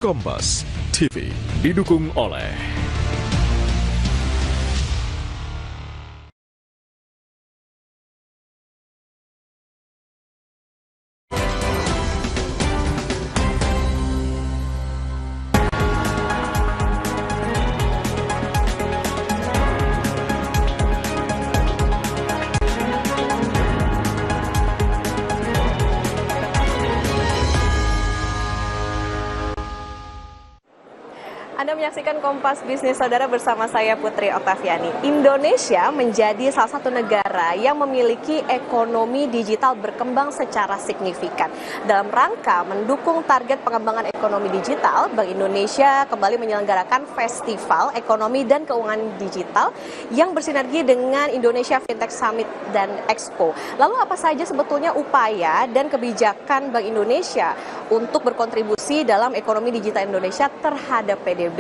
Kompas TV didukung oleh Anda menyaksikan Kompas Bisnis Saudara bersama saya Putri Oktaviani. Indonesia menjadi salah satu negara yang memiliki ekonomi digital berkembang secara signifikan. Dalam rangka mendukung target pengembangan ekonomi digital, Bank Indonesia kembali menyelenggarakan Festival Ekonomi dan Keuangan Digital yang bersinergi dengan Indonesia Fintech Summit dan Expo. Lalu apa saja sebetulnya upaya dan kebijakan Bank Indonesia untuk berkontribusi dalam ekonomi digital Indonesia terhadap PDB?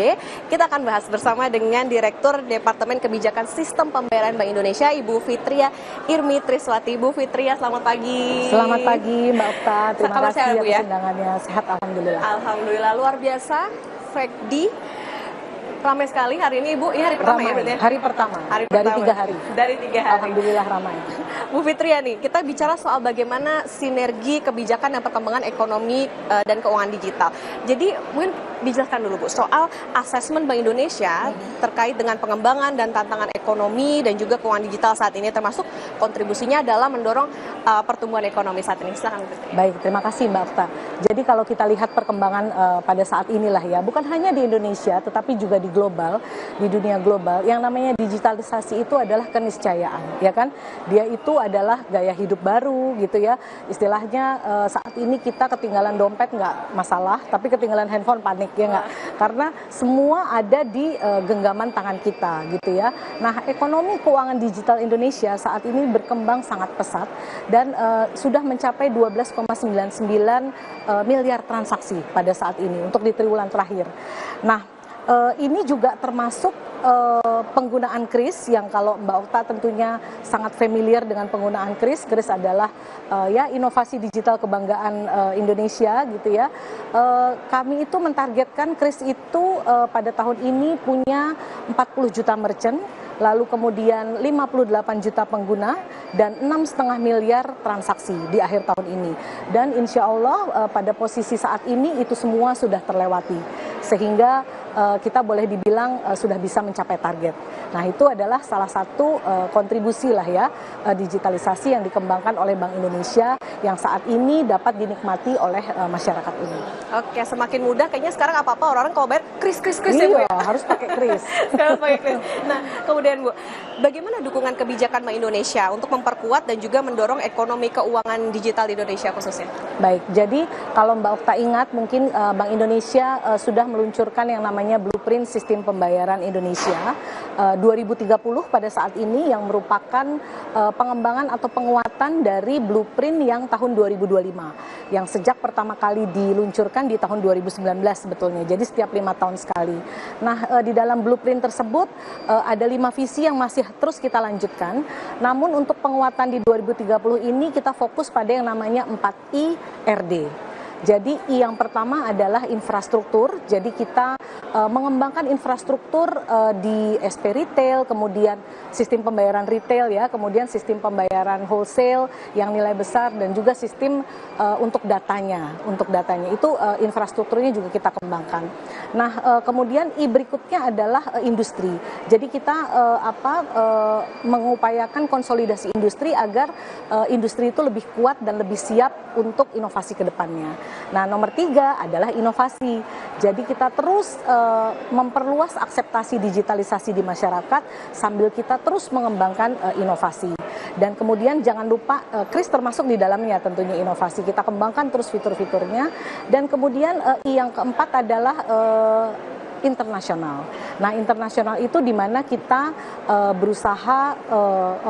Kita akan bahas bersama dengan Direktur Departemen Kebijakan Sistem Pembayaran Bank Indonesia, Ibu Fitria Irmi Triswati. Bu Fitria, selamat pagi. Selamat pagi Mbak Okta, terima kasih sehat, Bu, ya? undangannya. Sehat, Alhamdulillah. Alhamdulillah, luar biasa. Fekdi, ramai sekali hari ini, Ibu. Ini hari pertama ya, berarti? Hari pertama, Hari dari pertama. 3 hari. Dari 3 hari. Alhamdulillah ramai. Bu Fitria nih, kita bicara soal bagaimana sinergi kebijakan dan perkembangan ekonomi dan keuangan digital. Jadi mungkin dijelaskan dulu Bu, soal asesmen Bank Indonesia terkait dengan pengembangan dan tantangan ekonomi dan juga keuangan digital saat ini, termasuk kontribusinya dalam mendorong pertumbuhan ekonomi saat ini. Silakan Bu Fitria. Baik, terima kasih Mbak Okta. Jadi kalau kita lihat perkembangan pada saat inilah ya, bukan hanya di Indonesia tetapi juga di global, di dunia global, yang namanya digitalisasi itu adalah keniscayaan, ya kan? Dia itu adalah gaya hidup baru gitu ya. Istilahnya saat ini kita ketinggalan dompet nggak masalah, tapi ketinggalan handphone panik ya nggak? Karena semua ada di genggaman tangan kita gitu ya. Nah, ekonomi keuangan digital Indonesia saat ini berkembang sangat pesat dan sudah mencapai 12,99 miliar transaksi pada saat ini untuk di triwulan terakhir. Nah, ini juga termasuk penggunaan kris yang kalau Mbak Okta tentunya sangat familiar dengan penggunaan kris. Kris adalah ya inovasi digital kebanggaan Indonesia gitu ya. Kami itu mentargetkan kris itu pada tahun ini punya 40 juta merchant, lalu kemudian 58 juta pengguna dan 6,5 miliar transaksi di akhir tahun ini. Dan insya Allah pada posisi saat ini itu semua sudah terlewati, sehingga kita boleh dibilang sudah bisa mencapai target. Nah, itu adalah salah satu kontribusi lah ya, digitalisasi yang dikembangkan oleh Bank Indonesia yang saat ini dapat dinikmati oleh masyarakat ini. Oke, semakin mudah kayaknya sekarang apa-apa orang-orang kalau bayar kris Iya, ya Bu ya? harus pakai kris. Harus pakai kris. Nah, kemudian Bu, bagaimana dukungan kebijakan Bank Indonesia untuk memperkuat dan juga mendorong ekonomi keuangan digital di Indonesia khususnya? Baik, jadi kalau Mbak Okta ingat mungkin Bank Indonesia sudah meluncurkan yang namanya Blueprint Sistem Pembayaran Indonesia 2030 pada saat ini, yang merupakan pengembangan atau penguatan dari blueprint yang tahun 2025 yang sejak pertama kali diluncurkan di tahun 2019 sebetulnya. Jadi setiap 5 tahun sekali. Nah, di dalam blueprint tersebut ada 5 visi yang masih terus kita lanjutkan. Namun untuk penguatan di 2030 ini kita fokus pada yang namanya 4I RD. Jadi yang pertama adalah infrastruktur. Jadi kita mengembangkan infrastruktur di SP retail, kemudian sistem pembayaran retail ya, kemudian sistem pembayaran wholesale yang nilai besar, dan juga sistem untuk datanya. Untuk datanya itu infrastrukturnya juga kita kembangkan. Nah, kemudian I berikutnya adalah industri. Jadi kita mengupayakan konsolidasi industri agar industri itu lebih kuat dan lebih siap untuk inovasi ke depannya. Nah, nomor 3 adalah inovasi. Jadi kita terus memperluas akseptasi digitalisasi di masyarakat sambil kita terus mengembangkan inovasi. Dan kemudian jangan lupa kris termasuk di dalamnya tentunya inovasi. Kita kembangkan terus fitur-fiturnya. Dan kemudian yang keempat adalah internasional. Nah, internasional itu di mana kita berusaha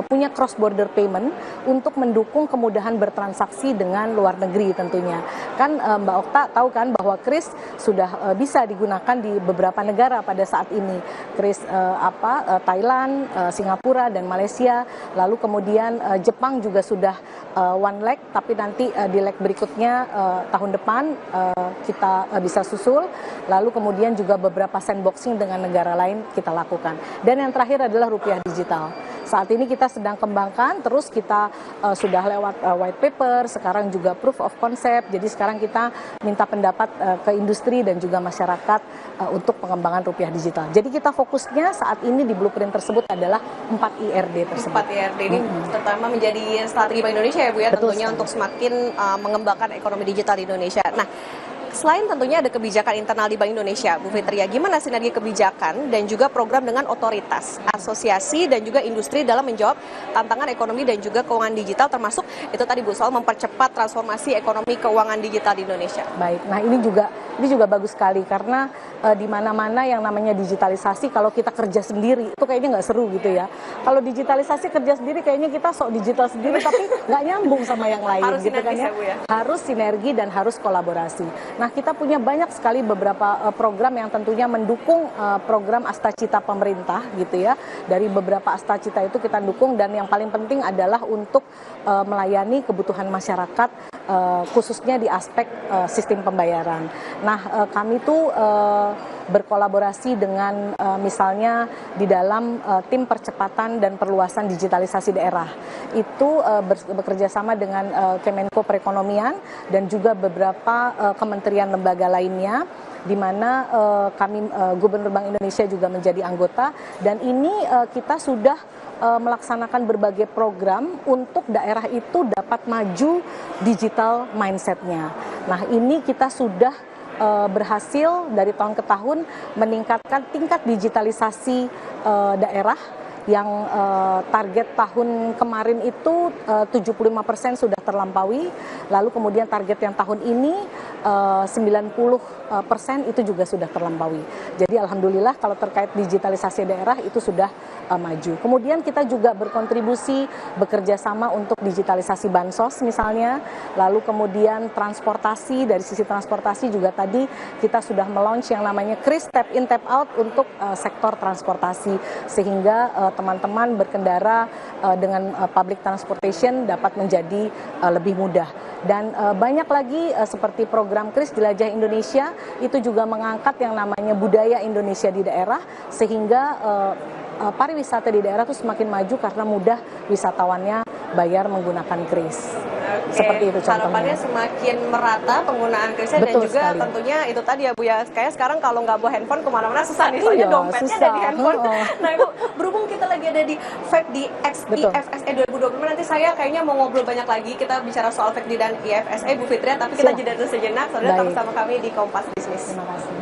punya cross border payment untuk mendukung kemudahan bertransaksi dengan luar negeri tentunya. Kan Mbak Okta tahu kan bahwa kris sudah bisa digunakan di beberapa negara pada saat ini. Kris Thailand, Singapura dan Malaysia. Lalu kemudian Jepang juga sudah one leg, tapi nanti di leg berikutnya tahun depan kita bisa susul. Lalu kemudian juga beberapa sandboxing dengan negara lain kita lakukan. Dan yang terakhir adalah rupiah digital. Saat ini kita sedang kembangkan, terus kita sudah lewat white paper, sekarang juga proof of concept. Jadi sekarang kita minta pendapat ke industri dan juga masyarakat untuk pengembangan rupiah digital. Jadi kita fokusnya saat ini di blueprint tersebut adalah 4 IRD tersebut. 4 IRD ini terutama menjadi strategi Bank Indonesia ya Bu ya, Betul tentunya sekali. untuk semakin mengembangkan ekonomi digital di Indonesia. Nah, selain tentunya ada kebijakan internal di Bank Indonesia, Bu Fitria, gimana sinergi kebijakan dan juga program dengan otoritas, asosiasi dan juga industri dalam menjawab tantangan ekonomi dan juga keuangan digital, termasuk itu tadi Bu soal mempercepat transformasi ekonomi keuangan digital di Indonesia. Baik, nah ini juga bagus sekali karena di mana-mana yang namanya digitalisasi kalau kita kerja sendiri itu kayaknya nggak seru gitu ya. Kalau digitalisasi kerja sendiri kayaknya kita sok digital sendiri tapi nggak nyambung sama yang lain. Harus gitu kan sinergis ya, Bu ya? Harus sinergi dan harus kolaborasi. Nah, kita punya banyak sekali beberapa program yang tentunya mendukung program Astacita pemerintah gitu ya. Dari beberapa Astacita itu kita dukung dan yang paling penting adalah untuk melayani kebutuhan masyarakat khususnya di aspek sistem pembayaran. Nah, kami tuh berkolaborasi dengan misalnya di dalam tim percepatan dan perluasan digitalisasi daerah. Itu bekerja sama dengan Kemenko Perekonomian dan juga beberapa kementerian lembaga lainnya, di mana kami Gubernur Bank Indonesia juga menjadi anggota, dan ini kita sudah melaksanakan berbagai program untuk daerah itu dapat maju digital mindset-nya. Nah, ini kita sudah berhasil dari tahun ke tahun meningkatkan tingkat digitalisasi daerah yang target tahun kemarin itu 75% sudah terlampaui, lalu kemudian target yang tahun ini 90% itu juga sudah terlampaui. Jadi alhamdulillah kalau terkait digitalisasi daerah itu sudah maju. Kemudian kita juga berkontribusi bekerja sama untuk digitalisasi bansos misalnya, lalu kemudian transportasi, dari sisi transportasi juga tadi kita sudah melaunch yang namanya KRIS Tap In Tap Out untuk sektor transportasi, sehingga teman-teman berkendara dengan public transportation dapat menjadi lebih mudah. Dan banyak lagi seperti program KRIS Jelajah Indonesia itu juga mengangkat yang namanya budaya Indonesia di daerah, sehingga pariwisata di daerah itu semakin maju karena mudah wisatawannya bayar menggunakan KRIS. Oke, Seperti itu contohnya. harapannya semakin merata penggunaan KRIS-nya dan Betul juga sekali. tentunya itu tadi ya Bu ya, kayak sekarang kalau nggak bawa handphone kemana-mana susah nih, soalnya Iya, dompetnya susah. ada di handphone. Oh. Nah Ibu, berhubung kita lagi ada di FECD X Betul. IFSE 2025, nanti saya kayaknya mau ngobrol banyak lagi, kita bicara soal FECD dan IFSE Bu Fitria, tapi kita Siap. jeda dulu sejenak, saudara tetap Baik. bersama kami di Kompas Bisnis. Terima kasih.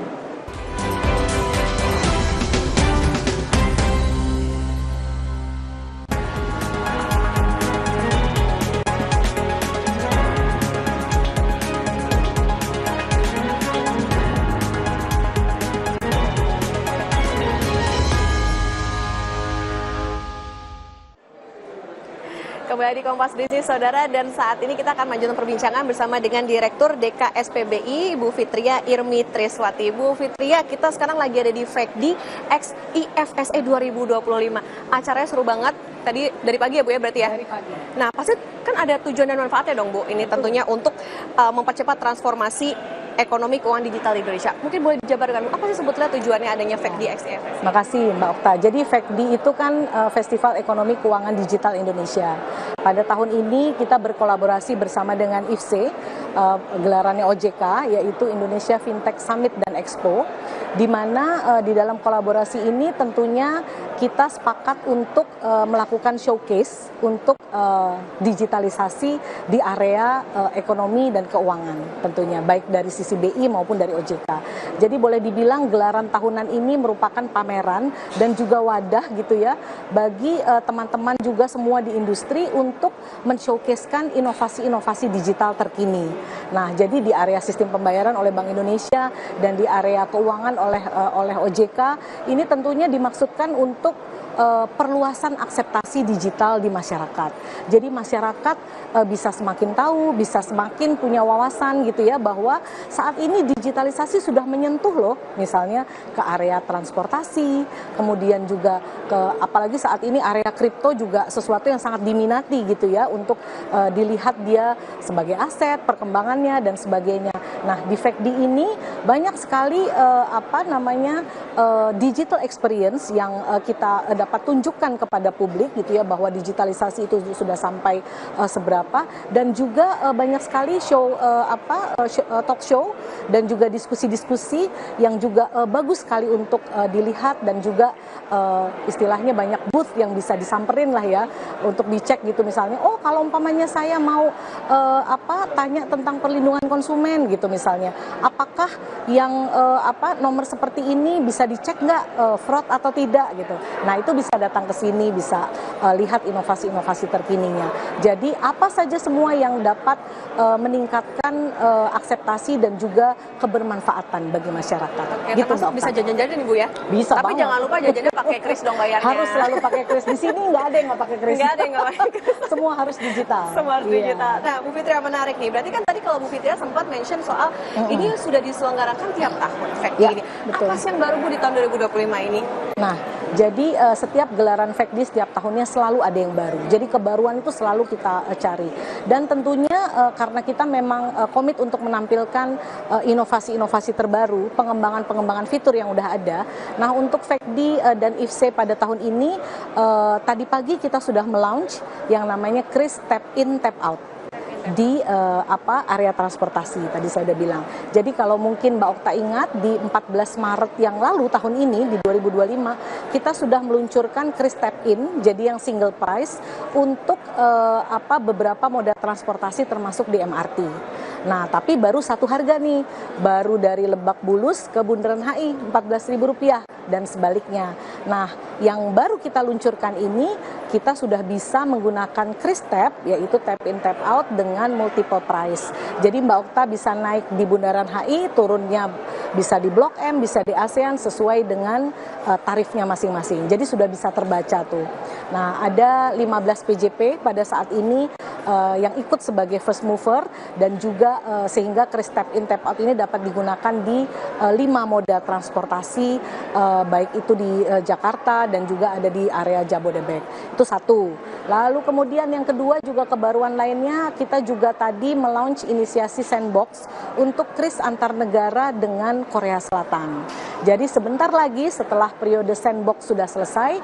Kembali di Kompas Bisnis Saudara, dan saat ini kita akan melanjutkan perbincangan bersama dengan Direktur DKSPBI Bu Fitria Irmi Triswati. Bu Fitria, kita sekarang lagi ada di FECD X IFSE 2025. Acaranya seru banget. Tadi dari pagi ya Bu ya berarti ya? Dari pagi. Nah, pasti kan ada tujuan dan manfaatnya dong Bu. Ini tentunya untuk mempercepat transformasi ekonomi keuangan digital di Indonesia. Mungkin boleh dijabarkan, apa sih sebetulnya tujuannya adanya FECD X IFSE? Terima kasih Mbak Okta. Jadi FECD itu kan Festival Ekonomi Keuangan Digital Indonesia. Pada tahun ini kita berkolaborasi bersama dengan IFC, gelarannya OJK, yaitu Indonesia Fintech Summit dan Expo, di mana di dalam kolaborasi ini tentunya kita sepakat untuk melakukan showcase untuk digitalisasi di area ekonomi dan keuangan tentunya, baik dari sisi BI maupun dari OJK. Jadi boleh dibilang gelaran tahunan ini merupakan pameran dan juga wadah gitu ya bagi teman-teman juga semua di industri untuk men-showcasekan inovasi-inovasi digital terkini. Nah, jadi di area sistem pembayaran oleh Bank Indonesia dan di area keuangan oleh OJK, ini tentunya dimaksudkan untuk perluasan akseptasi digital di masyarakat. Jadi masyarakat bisa semakin tahu, bisa semakin punya wawasan gitu ya, bahwa saat ini digitalisasi sudah menyentuh loh, misalnya ke area transportasi, kemudian juga ke apalagi saat ini area kripto juga sesuatu yang sangat diminati gitu ya, untuk dilihat dia sebagai aset, perkembangannya dan sebagainya. Nah, di FACDI ini banyak sekali digital experience yang kita dapat tunjukkan kepada publik gitu ya, bahwa digitalisasi itu sudah sampai seberapa, dan juga banyak sekali talk show dan juga diskusi-diskusi yang juga bagus sekali untuk dilihat, dan juga istilahnya banyak booth yang bisa disamperin lah ya untuk dicek gitu, misalnya oh kalau umpamanya saya mau tanya tentang perlindungan konsumen gitu misalnya, apakah yang nomor seperti ini bisa dicek nggak fraud atau tidak gitu. Nah, itu bisa datang ke sini, bisa lihat inovasi-inovasi terkininya. Jadi apa saja semua yang dapat meningkatkan akseptasi dan juga kebermanfaatan bagi masyarakat. Oke, gitu, termasuk bisa jajan-jajan nih Bu ya? Bisa. Tapi banget. jangan lupa jajannya pakai kris dong bayarnya. Harus selalu pakai kris. Di sini nggak ada yang nggak pakai kris. Nggak ada yang nggak pakai kris. Semua harus digital. Semua harus digital. Nah, Bu Fitri, yang menarik nih. Berarti kan tadi kalau Bu Fitri sempat mention soal ini sudah diselenggarakan tiap tahun FACDI ini. Betul. Apa sih yang baru Bu di tahun 2025 ini? Nah, jadi setiap gelaran FACDI setiap tahunnya selalu ada yang baru. Jadi kebaruan itu selalu kita cari. Dan tentunya karena kita memang komit untuk menampilkan inovasi-inovasi terbaru, pengembangan-pengembangan fitur yang udah ada. Nah, untuk FACDI dan IFC pada tahun ini, tadi pagi kita sudah melaunch yang namanya Kris Tap In Tap Out di area transportasi, tadi saya udah bilang. Jadi kalau mungkin Mbak Okta ingat, di 14 Maret yang lalu tahun ini, di 2025, kita sudah meluncurkan Kris Tap In, jadi yang single price untuk beberapa moda transportasi termasuk di MRT. Nah, tapi baru satu harga nih, baru dari Lebak Bulus ke Bundaran HI, Rp14.000 dan sebaliknya. Nah, yang baru kita luncurkan ini, kita sudah bisa menggunakan Kris Tap, yaitu Tap In Tap Out dengan multiple price. Jadi Mbak Okta bisa naik di Bundaran HI, turunnya bisa di Blok M, bisa di ASEAN sesuai dengan tarifnya masing-masing. Jadi sudah bisa terbaca tuh. Nah, ada 15 PJP pada saat ini yang ikut sebagai first mover, dan juga sehingga Kris Tap In Tap Out ini dapat digunakan di 5 moda transportasi, baik itu di Jakarta dan juga ada di area Jabodebek. Itu satu. Lalu kemudian yang kedua juga kebaruan lainnya, kita juga tadi melaunch inisiasi sandbox untuk kris antar negara dengan Korea Selatan. Jadi sebentar lagi setelah periode sandbox sudah selesai,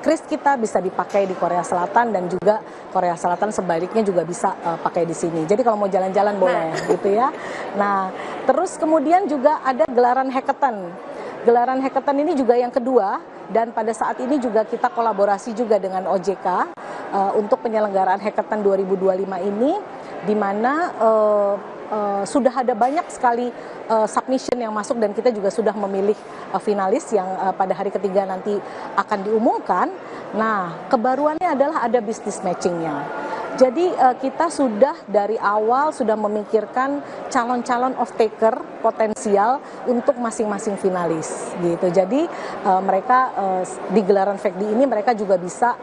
kris kita bisa dipakai di Korea Selatan, dan juga Korea Selatan sebaliknya juga bisa pakai di sini. Jadi kalau mau jalan-jalan boleh gitu ya. Nah, terus kemudian juga ada gelaran hackathon. Gelaran hackathon ini juga yang kedua, dan pada saat ini juga kita kolaborasi juga dengan OJK untuk penyelenggaraan hackathon 2025 ini, di mana sudah ada banyak sekali submission yang masuk, dan kita juga sudah memilih finalis yang pada hari ketiga nanti akan diumumkan. Nah, kebaruannya adalah ada business matchingnya. Jadi kita sudah dari awal sudah memikirkan calon-calon off-taker potensial untuk masing-masing finalis gitu. Jadi mereka di gelaran FACDI ini mereka juga bisa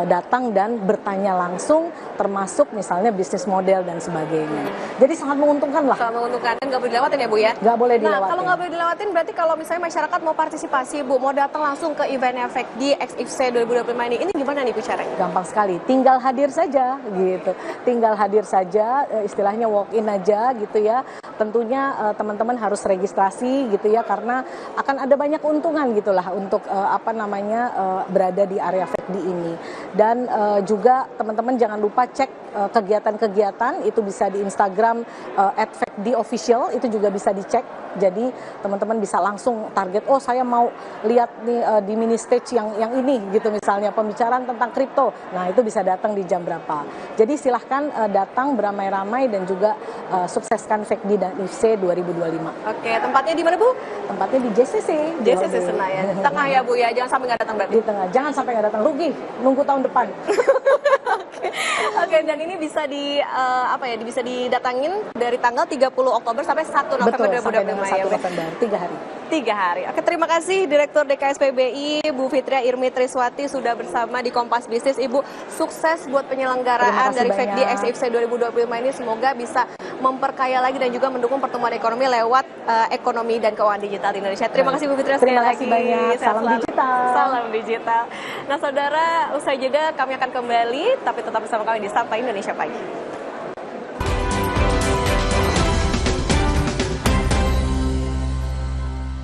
datang dan bertanya langsung, termasuk misalnya bisnis model dan sebagainya. Jadi sangat menguntungkan lah. Sangat menguntungkan, dan nggak boleh dilewatin ya Bu ya? Nggak boleh dilewatin. Nah, kalau nggak boleh dilewatin berarti kalau misalnya masyarakat mau partisipasi Bu, mau datang langsung ke eventnya FACDI XIFC 2025 ini gimana nih Bu caranya? Gampang sekali, tinggal hadir saja gitu. Tinggal hadir saja, istilahnya walk in aja gitu ya. Tentunya teman-teman harus registrasi gitu ya, karena akan ada banyak keuntungan gitulah untuk berada di area FACDI ini. Dan juga teman-teman jangan lupa cek kegiatan-kegiatan, itu bisa di Instagram @FACDIofficial, itu juga bisa dicek. Jadi teman-teman bisa langsung target, oh saya mau lihat nih di mini stage yang ini gitu, misalnya pembicaraan tentang kripto. Nah, itu bisa datang di jam berapa. Jadi silahkan datang beramai-ramai dan juga sukseskan FACDI dan IFC 2025. Oke, tempatnya di mana Bu? Tempatnya di JCC. JCC Senayan. Tengah ya Bu ya, jangan sampai nggak datang berarti. Di tengah, jangan sampai nggak datang, rugi, nunggu tahun depan. Oke, dan ini bisa bisa didatangin dari tanggal 30 Oktober sampai 1 November Betul, sampai 2025 dengan ya, 1 Bu? November, 3 hari. 3 hari. Oke, terima kasih Direktur DKSPBI Bu Fitria Irmi Triswati sudah bersama di Kompas Bisnis. Ibu, sukses buat penyelenggaraan dari FECDI XIFC 2025 ini. Semoga bisa memperkaya lagi dan juga mendukung pertumbuhan ekonomi lewat ekonomi dan keuangan digital di Indonesia. Terima kasih Bu Fitria sekali lagi. Terima kasih banyak. Sehat Salam selalu. digital. Salam digital. Nah, saudara, usai jeda kami akan kembali, tapi tetap bersama kami di Sapa Indonesia Pagi.